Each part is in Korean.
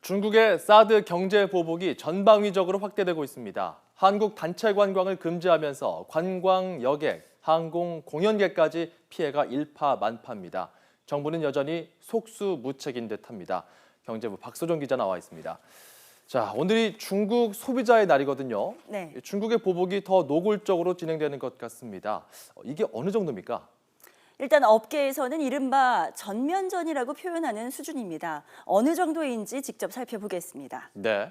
중국의 사드 경제 보복이 전방위적으로 확대되고 있습니다. 한국 단체 관광을 금지하면서 관광 여객, 항공 공연객까지 피해가 일파만파입니다. 정부는 여전히 속수무책인 듯합니다. 경제부 박소정 기자 나와 있습니다. 자, 오늘이 중국 소비자의 날이거든요. 네. 중국의 보복이 더 노골적으로 진행되는 것 같습니다. 이게 어느 정도입니까? 일단 업계에서는 이른바 전면전이라고 표현하는 수준입니다. 어느 정도인지 직접 살펴보겠습니다. 네.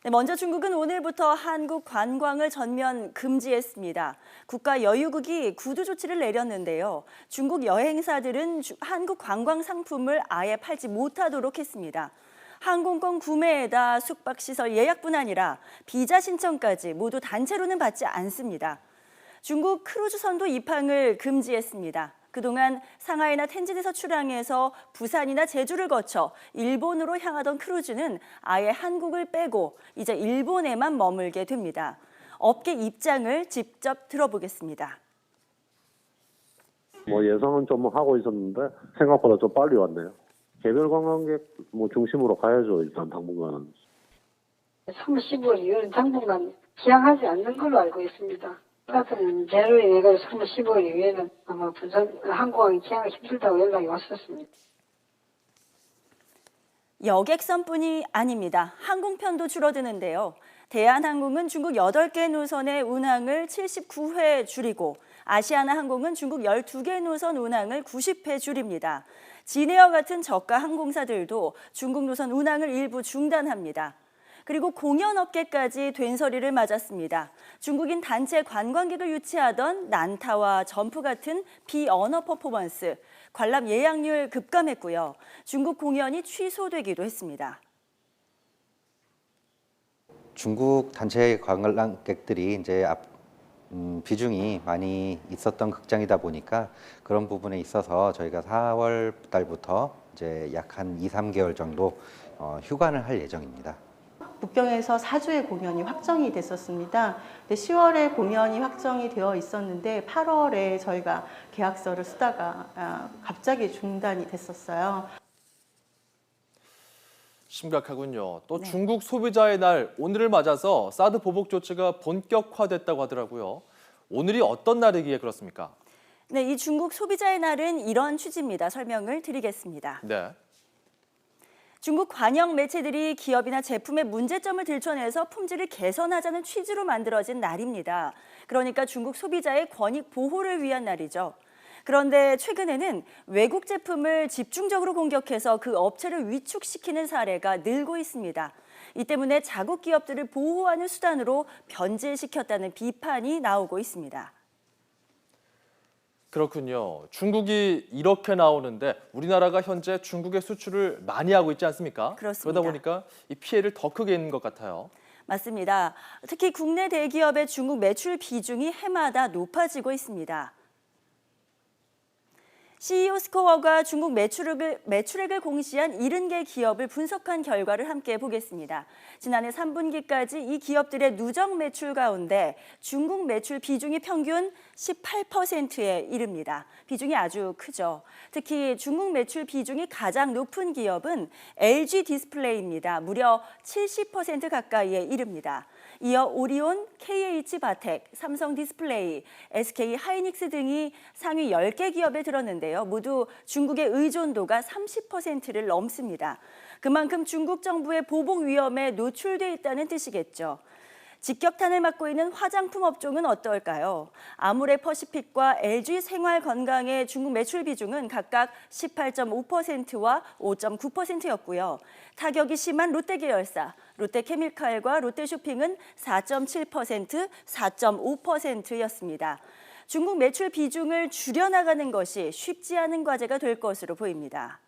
먼저 중국은 오늘부터 한국 관광을 전면 금지했습니다. 국가 여유국이 구두 조치를 내렸는데요. 중국 여행사들은 한국 관광 상품을 아예 팔지 못하도록 했습니다. 항공권 구매에다 숙박시설 예약뿐 아니라 비자 신청까지 모두 단체로는 받지 않습니다. 중국 크루즈선도 입항을 금지했습니다. 그동안 상하이나 텐진에서 출항해서 부산이나 제주를 거쳐 일본으로 향하던 크루즈는 아예 한국을 빼고 이제 일본에만 머물게 됩니다. 업계 입장을 직접 들어보겠습니다. 예상은 좀 하고 있었는데 생각보다 좀 빨리 왔네요. 개별 관광객 중심으로 가야죠. 일단 당분간은. 3월 15일 이후는 당분간 기항하지 않는 걸로 알고 있습니다. 같은 제로에 인해 3월 15일 이후에는 아마 부산 항공항이 기항하기 힘들다고 연락이 왔었습니다. 여객선뿐이 아닙니다. 항공편도 줄어드는데요. 대한항공은 중국 8개 노선의 운항을 79회 줄이고 아시아나항공은 중국 12개 노선 운항을 90회 줄입니다. 진에어 같은 저가 항공사들도 중국 노선 운항을 일부 중단합니다. 그리고 공연업계까지 된서리를 맞았습니다. 중국인 단체 관광객을 유치하던 난타와 점프 같은 비언어 퍼포먼스, 관람 예약률 급감했고요. 중국 공연이 취소되기도 했습니다. 중국 단체 관광객들이 이제 비중이 많이 있었던 극장이다 보니까 그런 부분에 있어서 저희가 4월 달부터 이제 약 한 2~3개월 정도 휴관을 할 예정입니다. 북경에서 4주의 공연이 확정이 됐었습니다. 10월에 공연이 확정이 되어 있었는데 8월에 저희가 계약서를 쓰다가 갑자기 중단이 됐었어요. 심각하군요. 또 네. 중국 소비자의 날 오늘을 맞아서 사드 보복 조치가 본격화됐다고 하더라고요. 오늘이 어떤 날이기에 그렇습니까? 네, 이 중국 소비자의 날은 이런 취지입니다. 설명을 드리겠습니다. 네. 중국 관영 매체들이 기업이나 제품의 문제점을 들춰내서 품질을 개선하자는 취지로 만들어진 날입니다. 그러니까 중국 소비자의 권익 보호를 위한 날이죠. 그런데 최근에는 외국 제품을 집중적으로 공격해서 그 업체를 위축시키는 사례가 늘고 있습니다. 이 때문에 자국 기업들을 보호하는 수단으로 변질시켰다는 비판이 나오고 있습니다. 그렇군요. 중국이 이렇게 나오는데 우리나라가 현재 중국의 수출을 많이 하고 있지 않습니까? 그렇습니다. 그러다 보니까 이 피해를 더 크게 있는 것 같아요. 맞습니다. 특히 국내 대기업의 중국 매출 비중이 해마다 높아지고 있습니다. CEO 스코어가 중국 매출액을 공시한 70개 기업을 분석한 결과를 함께 보겠습니다. 지난해 3분기까지 이 기업들의 누적 매출 가운데 중국 매출 비중이 평균 18%에 이릅니다. 비중이 아주 크죠. 특히 중국 매출 비중이 가장 높은 기업은 LG 디스플레이입니다. 무려 70% 가까이에 이릅니다. 이어 오리온, KH바텍, 삼성 디스플레이, SK 하이닉스 등이 상위 10개 기업에 들었는데요. 모두 중국의 의존도가 30%를 넘습니다. 그만큼 중국 정부의 보복 위험에 노출돼 있다는 뜻이겠죠. 직격탄을 맞고 있는 화장품 업종은 어떨까요? 아모레퍼시픽과 LG 생활건강의 중국 매출 비중은 각각 18.5%와 5.9%였고요. 타격이 심한 롯데 계열사, 롯데케미칼과 롯데쇼핑은 4.7%, 4.5%였습니다. 중국 매출 비중을 줄여나가는 것이 쉽지 않은 과제가 될 것으로 보입니다.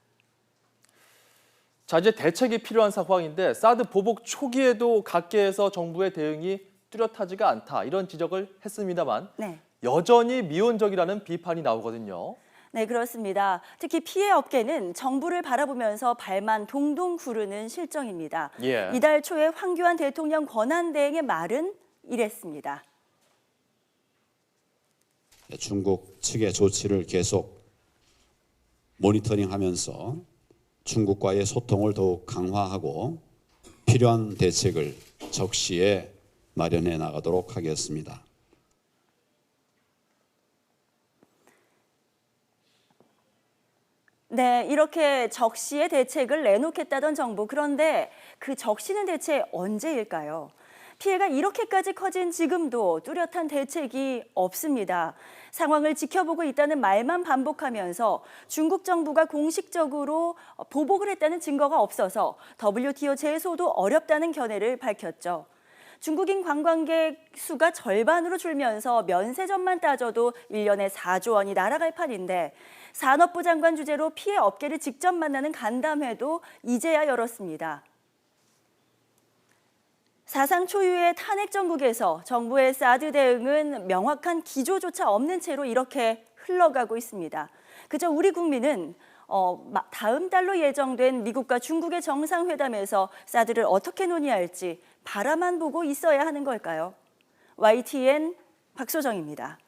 자, 이제 대책이 필요한 상황인데 사드 보복 초기에도 각계에서 정부의 대응이 뚜렷하지가 않다 이런 지적을 했습니다만 네. 여전히 미온적이라는 비판이 나오거든요. 네, 그렇습니다. 특히 피해 업계는 정부를 바라보면서 발만 동동 구르는 실정입니다. 예. 이달 초에 황교안 대통령 권한대행의 말은 이랬습니다. 중국 측의 조치를 계속 모니터링하면서 중국과의 소통을 더욱 강화하고 필요한 대책을 적시에 마련해 나가도록 하겠습니다. 네, 이렇게 적시의 대책을 내놓겠다던 정부. 그런데 그 적시는 대체 언제일까요? 피해가 이렇게까지 커진 지금도 뚜렷한 대책이 없습니다. 상황을 지켜보고 있다는 말만 반복하면서 중국 정부가 공식적으로 보복을 했다는 증거가 없어서 WTO 제소도 어렵다는 견해를 밝혔죠. 중국인 관광객 수가 절반으로 줄면서 면세점만 따져도 1년에 4조 원이 날아갈 판인데 산업부 장관 주재로 피해 업계를 직접 만나는 간담회도 이제야 열었습니다. 사상 초유의 탄핵 정국에서 정부의 사드 대응은 명확한 기조조차 없는 채로 이렇게 흘러가고 있습니다. 그저 우리 국민은 다음 달로 예정된 미국과 중국의 정상회담에서 사드를 어떻게 논의할지 바라만 보고 있어야 하는 걸까요? YTN 박소정입니다.